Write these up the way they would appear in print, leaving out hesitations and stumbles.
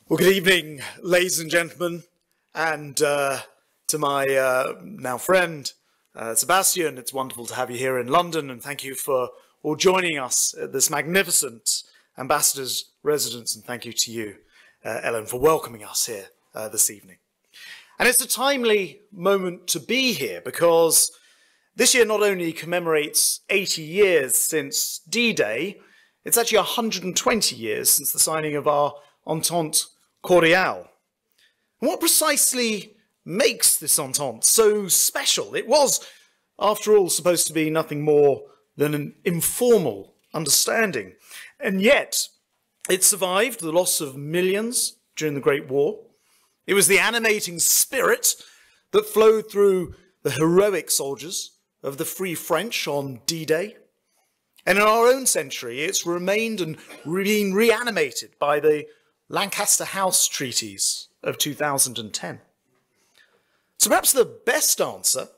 Well, good evening, ladies and gentlemen, and to my now friend, Sebastian. It's wonderful to have you here in London, and thank you for all joining us at this magnificent ambassador's residence, and thank you to you, Ellen, for welcoming us here this evening. And it's a timely moment to be here because this year not only commemorates 80 years since D-Day, it's actually 120 years since the signing of our Entente Cordiale. And what precisely makes this Entente so special? It was, after all, supposed to be nothing more than an informal understanding. And yet, it survived the loss of millions during the Great War. It was the animating spirit that flowed through the heroic soldiers of the Free French on D-Day. And in our own century, it's remained and been reanimated by the Lancaster House treaties of 2010. So perhaps the best answer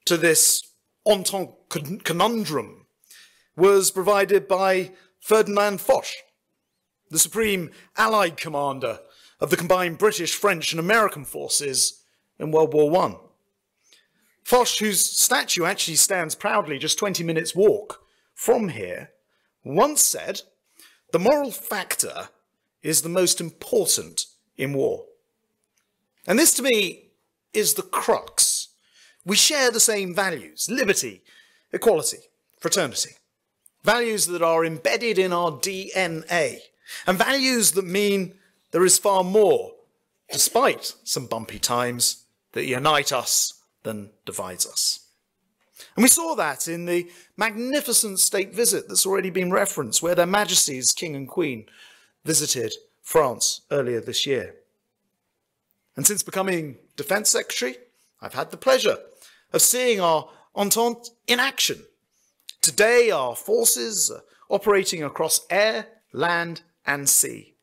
to this Entente conundrum was provided by Ferdinand Foch, the Supreme Allied Commander of the combined British, French and American forces in World War I. Foch, whose statue actually stands proudly just 20 minutes walk from here, once said, "The moral factor is the most important in war." And this to me is the crux. We share the same values: liberty, equality, fraternity. Values that are embedded in our DNA, and values that mean there is far more, despite some bumpy times, that unite us than divides us. And we saw that in the magnificent state visit that's already been referenced, where Their Majesties King and Queen visited France earlier this year. And since becoming Defence Secretary, I've had the pleasure of seeing our Entente in action. Today, our forces are operating across air, land and sea.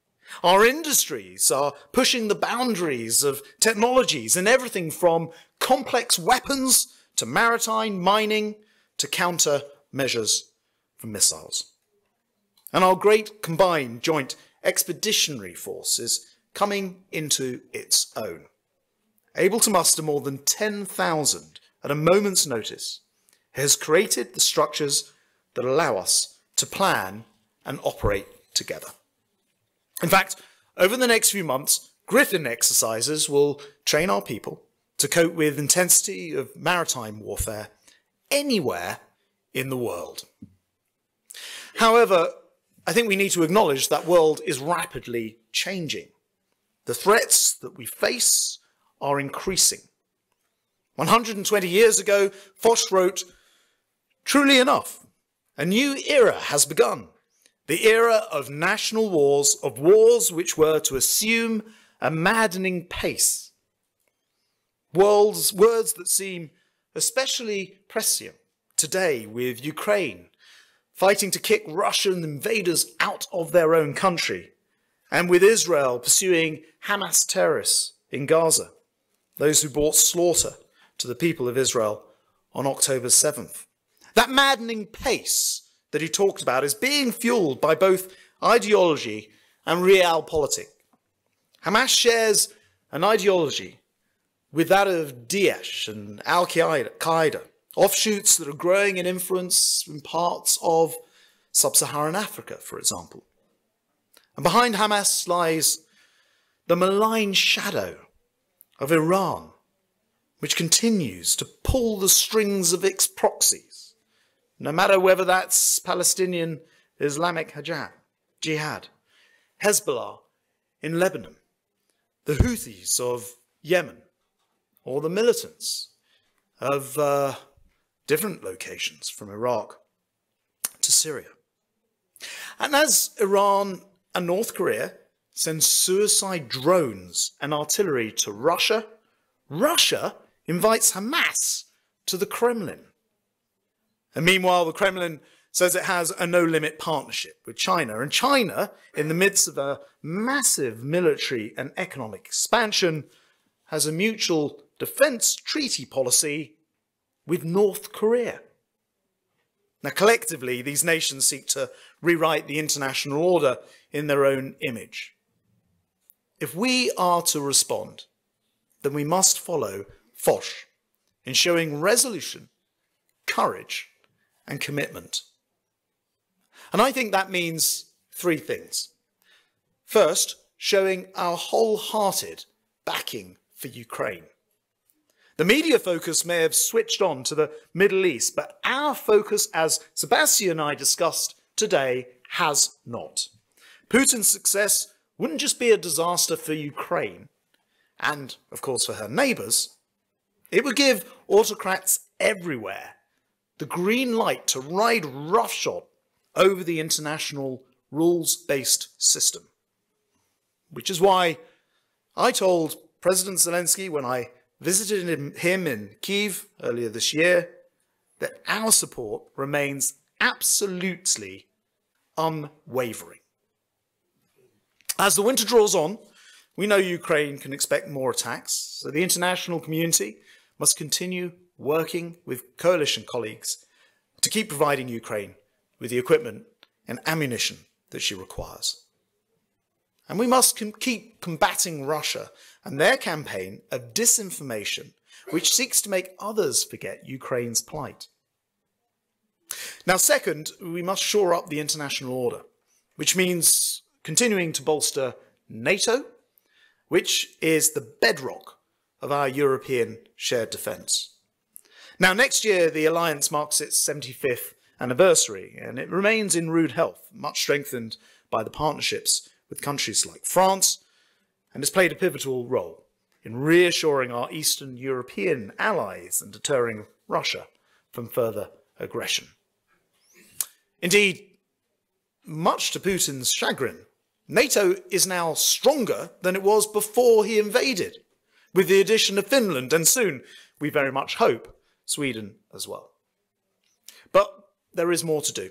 Our industries are pushing the boundaries of technologies in everything from complex weapons to maritime mining to counter measures for missiles. And our great combined joint expeditionary force is coming into its own, able to muster more than 10,000 at a moment's notice. It has created the structures that allow us to plan and operate together. In fact, over the next few months, Griffin exercises will train our people to cope with intensity of maritime warfare anywhere in the world. However, I think we need to acknowledge that world is rapidly changing. The threats that we face are increasing. 120 years ago, Foch wrote, "Truly enough, a new era has begun. The era of national wars, of wars which were to assume a maddening pace." Words that seem especially prescient today, with Ukraine fighting to kick Russian invaders out of their own country, and with Israel pursuing Hamas terrorists in Gaza, those who brought slaughter to the people of Israel on October 7th. That maddening pace that he talked about is being fueled by both ideology and realpolitik. Hamas shares an ideology with that of Daesh and Al-Qaeda, offshoots that are growing in influence in parts of sub-Saharan Africa, for example. And behind Hamas lies the malign shadow of Iran, which continues to pull the strings of its proxies, no matter whether that's Palestinian Islamic Jihad, Hezbollah in Lebanon, the Houthis of Yemen, or the militants of different locations from Iraq to Syria. And as Iran and North Korea send suicide drones and artillery to Russia, Russia invites Hamas to the Kremlin. And meanwhile, the Kremlin says it has a no-limit partnership with China. And China, in the midst of a massive military and economic expansion, has a mutual defense treaty policy with North Korea. Now, collectively, these nations seek to rewrite the international order in their own image. if we are to respond, then we must follow Foch in showing resolution, courage, and commitment. And I think that means three things. First, showing our wholehearted backing for Ukraine. The media focus may have switched on to the Middle East, but our focus, as Sebastian and I discussed today, has not. Putin's success wouldn't just be a disaster for Ukraine, and of course for her neighbours. It would give autocrats everywhere the green light to ride roughshod over the international rules-based system. Which is why I told President Zelensky when I visited him in Kyiv earlier this year that our support remains absolutely unwavering. As the winter draws on, we know Ukraine can expect more attacks, so the international community must continue working with coalition colleagues to keep providing Ukraine with the equipment and ammunition that she requires. And we must keep combating Russia and their campaign of disinformation, which seeks to make others forget Ukraine's plight. Now, second, we must shore up the international order, which means continuing to bolster NATO, which is the bedrock of our European shared defence. Now, next year, the alliance marks its 75th anniversary, and it remains in rude health, much strengthened by the partnerships with countries like France, and has played a pivotal role in reassuring our Eastern European allies and deterring Russia from further aggression. Indeed, much to Putin's chagrin, NATO is now stronger than it was before he invaded, with the addition of Finland and soon, we very much hope, Sweden as well. But there is more to do.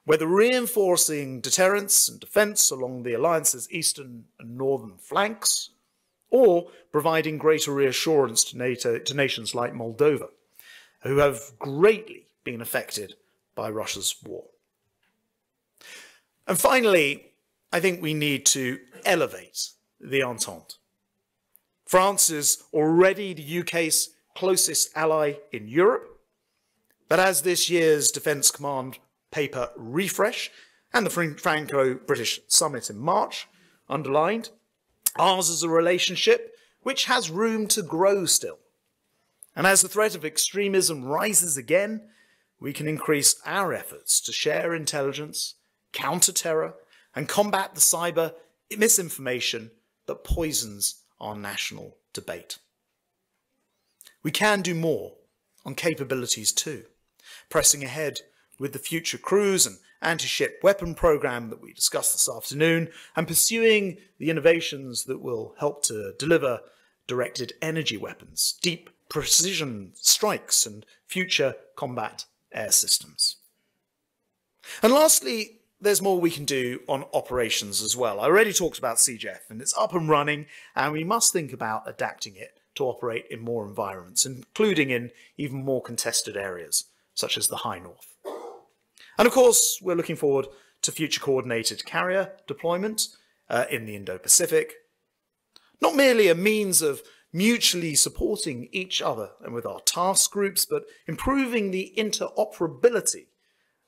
Whether reinforcing deterrence and defence along the alliance's eastern and northern flanks, or providing greater reassurance to nations like Moldova, who have greatly been affected by Russia's war. And finally, I think we need to elevate the Entente. France is already the UK's closest ally in Europe, but as this year's Defence Command paper refresh and the Franco-British summit in March underlined, ours is a relationship which has room to grow still. And as the threat of extremism rises again, we can increase our efforts to share intelligence, counter terror, and combat the cyber misinformation that poisons our national debate. We can do more on capabilities too, pressing ahead with the Future Cruise and anti-ship weapon programme that we discussed this afternoon, and pursuing the innovations that will help to deliver directed energy weapons, deep precision strikes, and future combat air systems. And lastly, there's more we can do on operations as well. I already talked about CJEF, and it's up and running, and we must think about adapting it to operate in more environments, including in even more contested areas, such as the High North. And of course, we're looking forward to future coordinated carrier deployment in the Indo-Pacific, not merely a means of mutually supporting each other and with our task groups, but improving the interoperability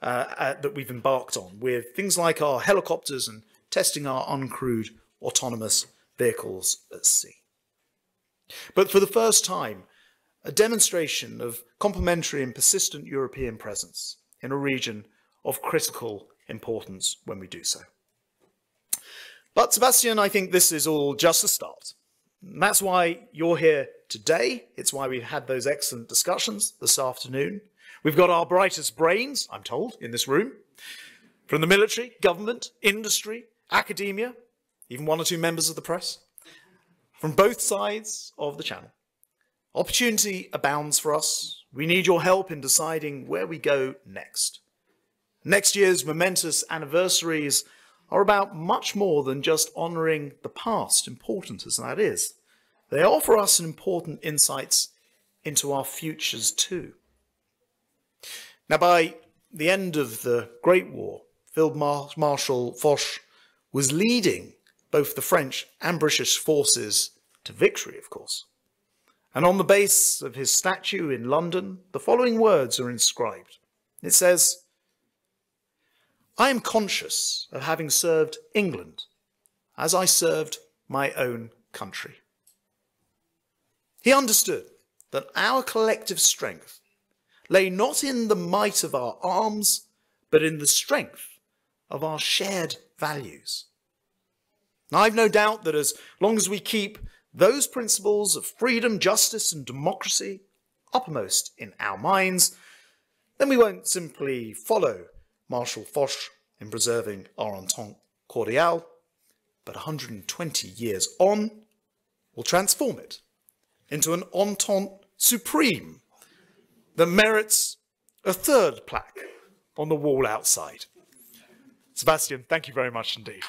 that we've embarked on with things like our helicopters and testing our uncrewed autonomous vehicles at sea. But for the first time, a demonstration of complementary and persistent European presence in a region of critical importance when we do so. But Sebastian, I think this is all just a start. And that's why you're here today. It's why we've had those excellent discussions this afternoon. We've got our brightest brains, I'm told, in this room, from the military, government, industry, academia, even one or two members of the press, from both sides of the channel. Opportunity abounds for us. We need your help in deciding where we go next. Next year's momentous anniversaries are about much more than just honouring the past, important as that is. They offer us important insights into our futures too. Now, by the end of the Great War, Field Marshal Foch was leading both the French and British forces to victory, of course. And on the base of his statue in London, the following words are inscribed. It says, "I am conscious of having served England as I served my own country." He understood that our collective strength lay not in the might of our arms, but in the strength of our shared values. Now, I've no doubt that as long as we keep those principles of freedom, justice, and democracy uppermost in our minds, then we won't simply follow Marshal Foch in preserving our entente cordiale, but 120 years on, we'll transform it into an entente supreme that merits a third plaque on the wall outside. Sebastian, thank you very much indeed.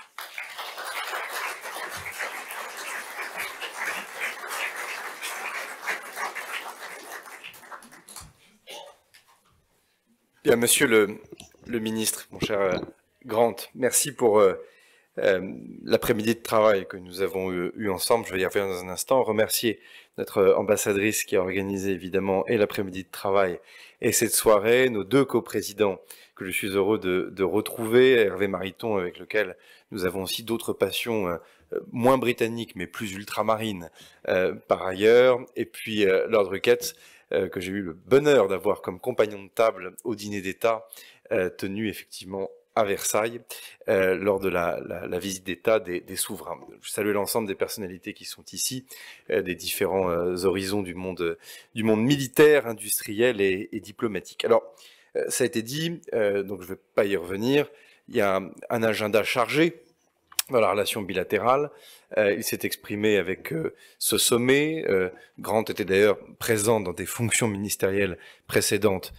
Bien, Monsieur le ministre, mon cher Grant, merci pour l'après-midi de travail que nous avons eu ensemble. Je vais y revenir dans un instant. Remercier notre ambassadrice qui a organisé évidemment et l'après-midi de travail et cette soirée, nos deux coprésidents que je suis heureux de retrouver, Hervé Mariton avec lequel nous avons aussi d'autres passions moins britanniques mais plus ultramarines par ailleurs, et puis Lord Ricketts, que j'ai eu le bonheur d'avoir comme compagnon de table au dîner d'État tenu effectivement à Versailles lors de la visite d'État des souverains. Je salue l'ensemble des personnalités qui sont ici, des différents horizons du monde militaire, industriel et diplomatique. Alors, ça a été dit, donc je ne vais pas y revenir, il y a un agenda chargé dans la relation bilatérale. Il s'est exprimé avec ce sommet. Grant était d'ailleurs présent dans des fonctions ministérielles précédentes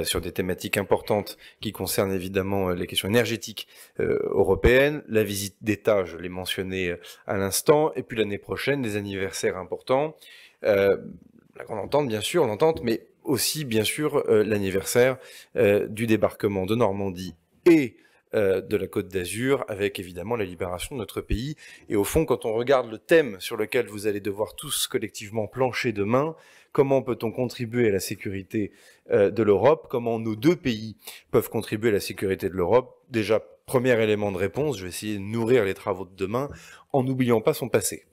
sur des thématiques importantes qui concernent évidemment les questions énergétiques européennes. La visite d'État, je l'ai mentionné à l'instant, et puis l'année prochaine, des anniversaires importants. La grande entente, bien sûr, l'entente, mais aussi, bien sûr, l'anniversaire du débarquement de Normandie et de la Côte d'Azur, avec évidemment la libération de notre pays. Et au fond, quand on regarde le thème sur lequel vous allez devoir tous collectivement plancher demain, comment peut-on contribuer à la sécurité de l'Europe, comment nos deux pays peuvent contribuer à la sécurité de l'Europe, déjà, premier élément de réponse, je vais essayer de nourrir les travaux de demain en n'oubliant pas son passé.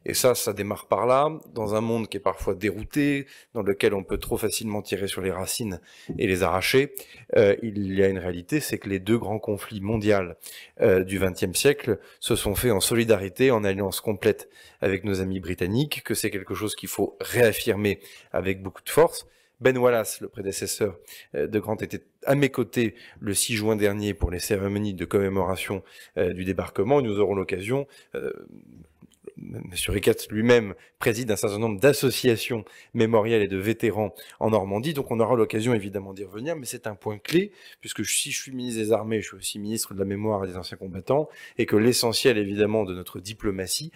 Et ça démarre par là, dans un monde qui est parfois dérouté, dans lequel on peut trop facilement tirer sur les racines et les arracher. Il y a une réalité, c'est que les deux grands conflits mondiaux du XXe siècle se sont faits en solidarité, en alliance complète avec nos amis britanniques, que c'est quelque chose qu'il faut réaffirmer avec beaucoup de force. Ben Wallace, le prédécesseur de Grant, était à mes côtés le 6 juin dernier pour les cérémonies de commémoration du débarquement. Nous aurons l'occasion... Monsieur Ricketts lui-même préside un certain nombre d'associations mémorielles et de vétérans en Normandie, donc on aura l'occasion évidemment d'y revenir, mais c'est un point clé, puisque si je suis ministre des Armées, je suis aussi ministre de la Mémoire et des Anciens Combattants, et que l'essentiel évidemment de notre diplomatie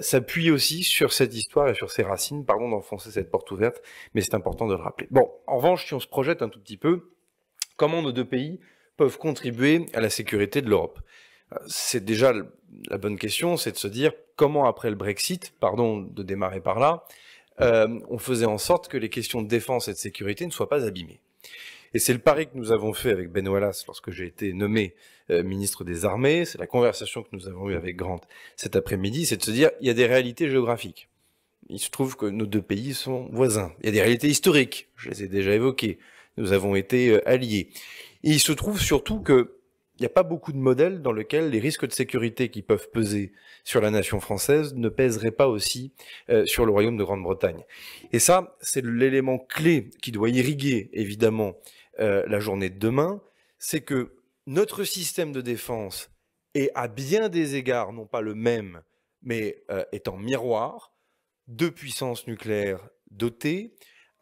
s'appuie aussi sur cette histoire et sur ses racines. Pardon d'enfoncer cette porte ouverte, mais c'est important de le rappeler. Bon, en revanche, si on se projette un tout petit peu, comment nos deux pays peuvent contribuer à la sécurité de l'Europe ? C'est déjà la bonne question, c'est de se dire comment après le Brexit, pardon de démarrer par là, on faisait en sorte que les questions de défense et de sécurité ne soient pas abîmées. Et c'est le pari que nous avons fait avec Ben Wallace lorsque j'ai été nommé ministre des Armées, c'est la conversation que nous avons eue avec Grant cet après-midi, c'est de se dire il y a des réalités géographiques. Il se trouve que nos deux pays sont voisins. Il y a des réalités historiques, je les ai déjà évoquées, nous avons été alliés. Et il se trouve surtout que il n'y a pas beaucoup de modèles dans lesquels les risques de sécurité qui peuvent peser sur la nation française ne pèseraient pas aussi sur le Royaume de Grande-Bretagne. Et ça, c'est l'élément clé qui doit irriguer, évidemment, la journée de demain, c'est que notre système de défense est à bien des égards, non pas le même, mais est en miroir, de puissances nucléaires dotées,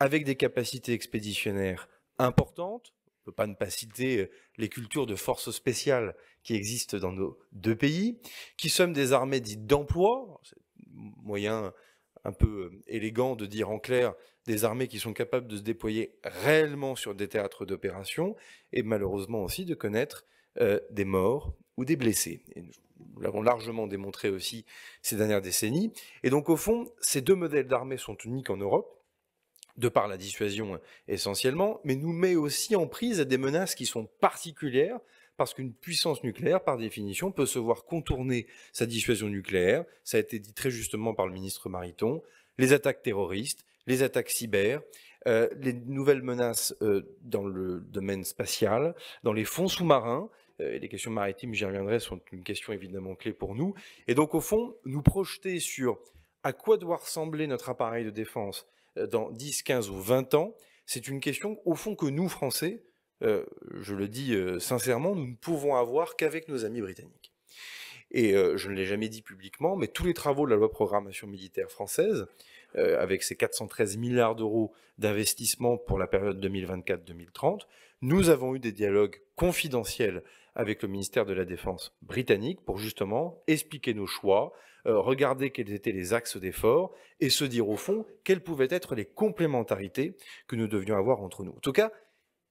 avec des capacités expéditionnaires importantes. On ne peut pas ne pas citer les cultures de forces spéciales qui existent dans nos deux pays, qui sont des armées dites d'emploi, c'est un moyen un peu élégant de dire en clair des armées qui sont capables de se déployer réellement sur des théâtres d'opération, et malheureusement aussi de connaître des morts ou des blessés. Et l'avons largement démontré aussi ces dernières décennies. Et donc, au fond, ces deux modèles d'armée sont uniques en Europe, de par la dissuasion essentiellement, mais nous met aussi en prise à des menaces qui sont particulières, parce qu'une puissance nucléaire, par définition, peut se voir contourner sa dissuasion nucléaire. Ça a été dit très justement par le ministre Mariton. Les attaques terroristes, les attaques cyber, les nouvelles menaces dans le domaine spatial, dans les fonds sous-marins. Les questions maritimes, j'y reviendrai, sont une question évidemment clé pour nous. Et donc, au fond, nous projeter sur à quoi doit ressembler notre appareil de défense dans 10, 15 ou 20 ans, c'est une question, au fond, que nous, Français, je le dis sincèrement, nous ne pouvons avoir qu'avec nos amis britanniques. Et je ne l'ai jamais dit publiquement, mais tous les travaux de la loi de programmation militaire française, avec ses 413 milliards d'euros d'investissement pour la période 2024-2030, nous avons eu des dialogues confidentiels avec le ministère de la Défense britannique pour justement expliquer nos choix, regarder quels étaient les axes d'effort et se dire au fond quelles pouvaient être les complémentarités que nous devions avoir entre nous. En tout cas,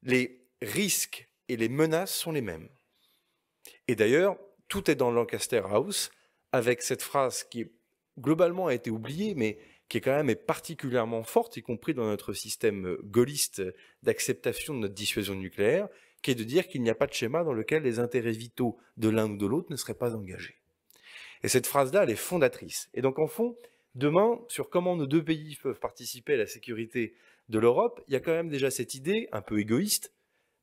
les risques et les menaces sont les mêmes. Et d'ailleurs, tout est dans Lancaster House, avec cette phrase qui globalement a été oubliée, mais qui est quand même particulièrement forte, y compris dans notre système gaulliste d'acceptation de notre dissuasion nucléaire, qui est de dire qu'il n'y a pas de schéma dans lequel les intérêts vitaux de l'un ou de l'autre ne seraient pas engagés. Et cette phrase-là, elle est fondatrice. Et donc, en fond, demain, sur comment nos deux pays peuvent participer à la sécurité de l'Europe, il y a quand même déjà cette idée, un peu égoïste,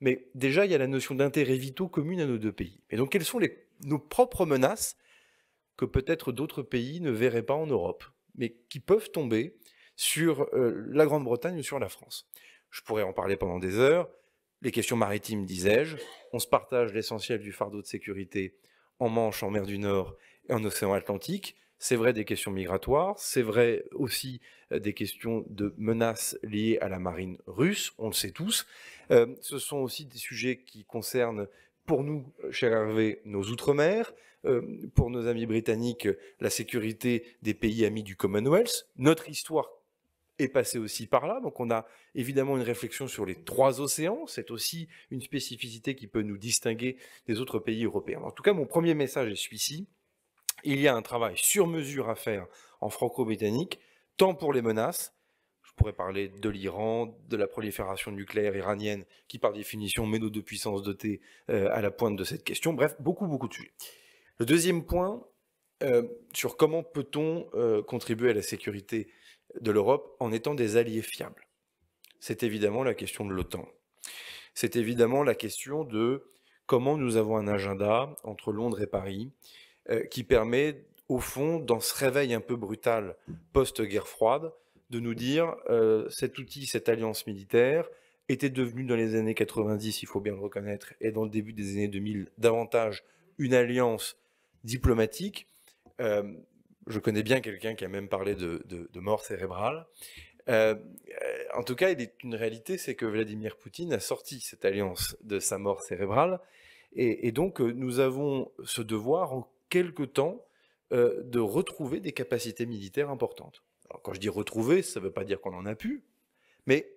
mais déjà, il y a la notion d'intérêts vitaux communes à nos deux pays. Et donc, quelles sont nos propres menaces que peut-être d'autres pays ne verraient pas en Europe, mais qui peuvent tomber sur la Grande-Bretagne ou sur la France? Je pourrais en parler pendant des heures. Les questions maritimes, disais-je. On se partage l'essentiel du fardeau de sécurité en Manche, en mer du Nord et en océan Atlantique. C'est vrai des questions migratoires, c'est vrai aussi des questions de menaces liées à la marine russe, on le sait tous. Ce sont aussi des sujets qui concernent, pour nous, cher Hervé, nos outre-mer, pour nos amis britanniques, la sécurité des pays amis du Commonwealth. Notre histoire est passée aussi par là, donc on a évidemment une réflexion sur les trois océans, c'est aussi une spécificité qui peut nous distinguer des autres pays européens. En tout cas, mon premier message est celui-ci. Il y a un travail sur mesure à faire en franco-britannique, tant pour les menaces, je pourrais parler de l'Iran, de la prolifération nucléaire iranienne, qui par définition met nos deux puissances dotées à la pointe de cette question, bref, beaucoup de sujets. Le deuxième point, sur comment peut-on contribuer à la sécurité de l'Europe en étant des alliés fiables. C'est évidemment la question de l'OTAN. C'est évidemment la question de comment nous avons un agenda entre Londres et Paris, qui permet, au fond, dans ce réveil un peu brutal post-guerre froide, de nous dire cet outil, cette alliance militaire, était devenu dans les années 90, il faut bien le reconnaître, et dans le début des années 2000, davantage une alliance diplomatique. Je connais bien quelqu'un qui a même parlé de mort cérébrale. En tout cas, il est une réalité, c'est que Vladimir Poutine a sorti cette alliance de sa mort cérébrale, et donc nous avons ce devoir en quelque temps de retrouver des capacités militaires importantes. Alors, quand je dis retrouver, ça ne veut pas dire qu'on en a pu, mais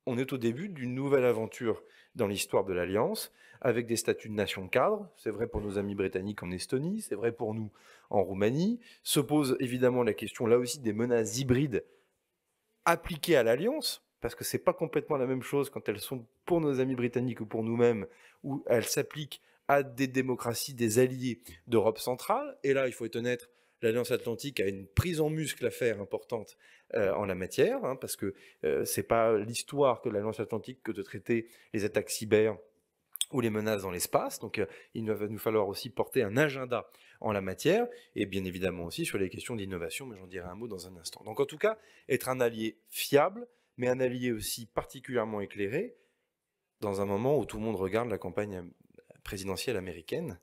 on est au début d'une nouvelle aventure dans l'histoire de l'Alliance, avec des statuts de nation cadre. C'est vrai pour nos amis britanniques en Estonie, c'est vrai pour nous en Roumanie. Se pose évidemment la question, là aussi, des menaces hybrides appliquées à l'Alliance, parce que c'est pas complètement la même chose quand elles sont pour nos amis britanniques ou pour nous-mêmes, où elles s'appliquent à des démocraties, des alliés d'Europe centrale. Et là, il faut être honnête, l'Alliance Atlantique a une prise en muscle à faire importante en la matière, hein, parce que c'est pas l'histoire que l'Alliance Atlantique que de traiter les attaques cyber ou les menaces dans l'espace. Donc il va nous falloir aussi porter un agenda en la matière, et bien évidemment aussi sur les questions d'innovation, mais j'en dirai un mot dans un instant. Donc en tout cas, être un allié fiable, mais un allié aussi particulièrement éclairé, dans un moment où tout le monde regarde la campagne présidentielle américaine,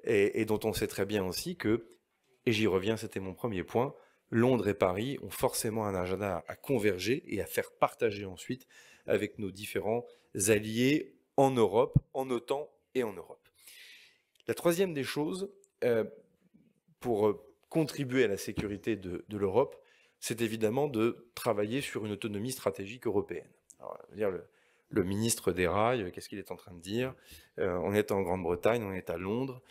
et dont on sait très bien aussi que, et j'y reviens, c'était mon premier point, Londres et Paris ont forcément un agenda à converger et à faire partager ensuite avec nos différents alliés en Europe, en OTAN et en Europe. La troisième des choses, pour contribuer à la sécurité de l'Europe, c'est évidemment de travailler sur une autonomie stratégique européenne. Alors, le ministre des Rails, qu'est-ce qu'il est en train de dire? On est en Grande-Bretagne, on est à Londres,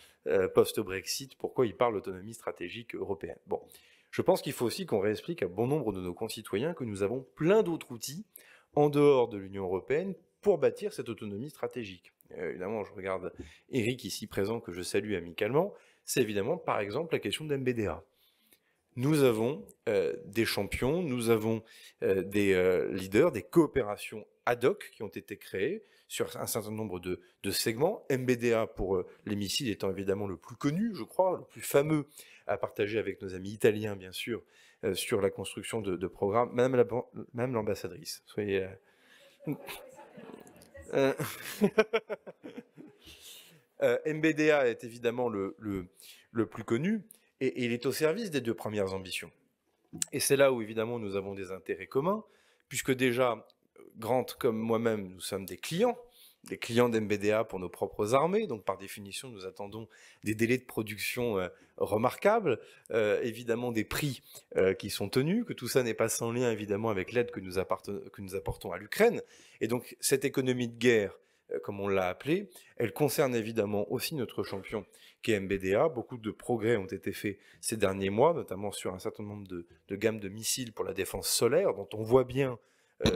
post-Brexit, pourquoi il parle d'autonomie stratégique européenne? Bon, je pense qu'il faut aussi qu'on réexplique à bon nombre de nos concitoyens que nous avons plein d'autres outils en dehors de l'Union européenne pour bâtir cette autonomie stratégique. Évidemment, je regarde Eric ici présent, que je salue amicalement, c'est évidemment par exemple la question de MBDA. Nous avons des champions, nous avons des leaders, des coopérations ad hoc qui ont été créées sur un certain nombre de segments. MBDA pour les missiles étant évidemment le plus connu, je crois, le plus fameux à partager avec nos amis italiens, bien sûr, sur la construction de programmes. Madame l'ambassadrice, soyez... MBDA est évidemment le plus connu, et il est au service des deux premières ambitions. Et c'est là où, évidemment, nous avons des intérêts communs, puisque déjà, Grant comme moi-même, nous sommes des clients d'MBDA pour nos propres armées, donc par définition, nous attendons des délais de production remarquables, évidemment des prix qui sont tenus, que tout ça n'est pas sans lien, évidemment, avec l'aide que nous apportons à l'Ukraine. Et donc, cette économie de guerre, comme on l'a appelé, elle concerne évidemment aussi notre champion qui est MBDA. Beaucoup de progrès ont été faits ces derniers mois, notamment sur un certain nombre de gammes de missiles pour la défense solaire, dont on voit bien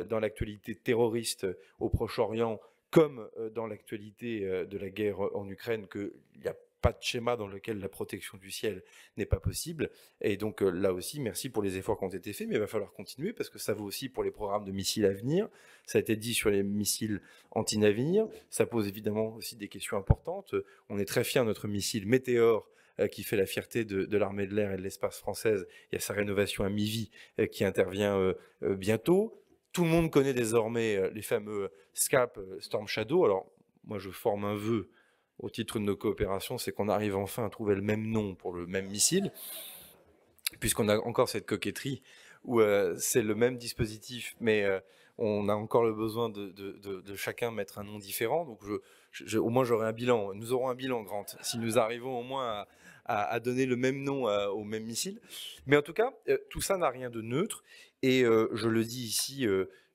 dans l'actualité terroriste au Proche-Orient, comme dans l'actualité de la guerre en Ukraine, qu'il n'y a pas de schéma dans lequel la protection du ciel n'est pas possible. Et donc là aussi, merci pour les efforts qui ont été faits, mais il va falloir continuer parce que ça vaut aussi pour les programmes de missiles à venir. Ça a été dit sur les missiles anti-navires. Ça pose évidemment aussi des questions importantes. On est très fiers de notre missile Météor qui fait la fierté de l'armée de l'air et de l'espace française. Il y a sa rénovation à mi-vie qui intervient bientôt. Tout le monde connaît désormais les fameux SCAP Storm Shadow. Alors, moi, je forme un vœu au titre de nos coopérations, c'est qu'on arrive enfin à trouver le même nom pour le même missile, puisqu'on a encore cette coquetterie où c'est le même dispositif, mais on a encore le besoin de chacun mettre un nom différent. Donc, au moins, j'aurai un bilan. Nous aurons un bilan, Grant, si nous arrivons au moins à donner le même nom au même missile. Mais en tout cas, tout ça n'a rien de neutre. Et je le dis ici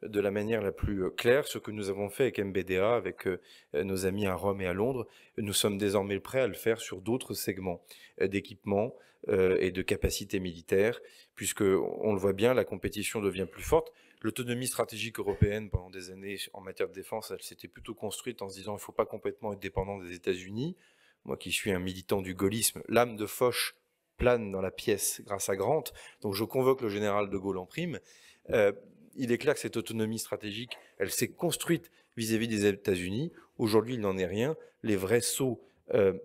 de la manière la plus claire, ce que nous avons fait avec MBDA, avec nos amis à Rome et à Londres, nous sommes désormais prêts à le faire sur d'autres segments d'équipement et de capacités militaires, puisque on le voit bien, la compétition devient plus forte. L'autonomie stratégique européenne, pendant des années, en matière de défense, elle s'était plutôt construite en se disant il ne faut pas complètement être dépendant des États-Unis. Moi qui suis un militant du gaullisme, l'âme de Foch plane dans la pièce grâce à Grant, donc je convoque le général de Gaulle en prime. Il est clair que cette autonomie stratégique, elle s'est construite vis-à-vis des États-Unis. Aujourd'hui, il n'en est rien. Les vrais sauts, enfin,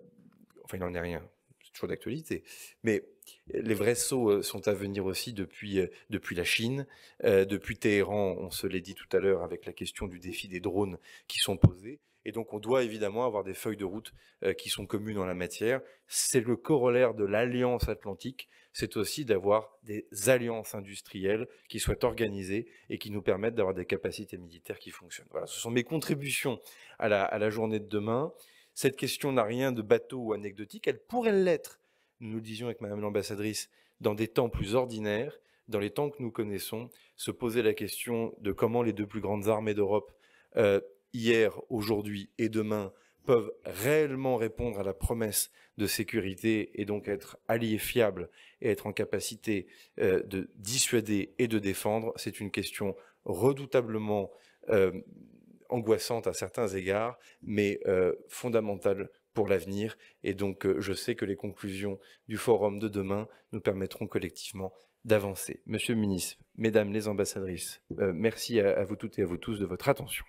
il n'en est rien, c'est toujours d'actualité, mais les vrais sauts sont à venir aussi depuis la Chine, depuis Téhéran, on se l'est dit tout à l'heure avec la question du défi des drones qui sont posés. Et donc, on doit évidemment avoir des feuilles de route qui sont communes en la matière. C'est le corollaire de l'Alliance Atlantique. C'est aussi d'avoir des alliances industrielles qui soient organisées et qui nous permettent d'avoir des capacités militaires qui fonctionnent. Voilà, ce sont mes contributions à la journée de demain. Cette question n'a rien de bateau ou anecdotique. Elle pourrait l'être, nous le disions avec Madame l'ambassadrice, dans des temps plus ordinaires, dans les temps que nous connaissons, se poser la question de comment les deux plus grandes armées d'Europe hier, aujourd'hui et demain peuvent réellement répondre à la promesse de sécurité et donc être alliés fiables et être en capacité de dissuader et de défendre, c'est une question redoutablement angoissante à certains égards, mais fondamentale pour l'avenir. Et donc, je sais que les conclusions du forum de demain nous permettront collectivement d'avancer. Monsieur le ministre, Mesdames les ambassadrices, merci à vous toutes et à vous tous de votre attention.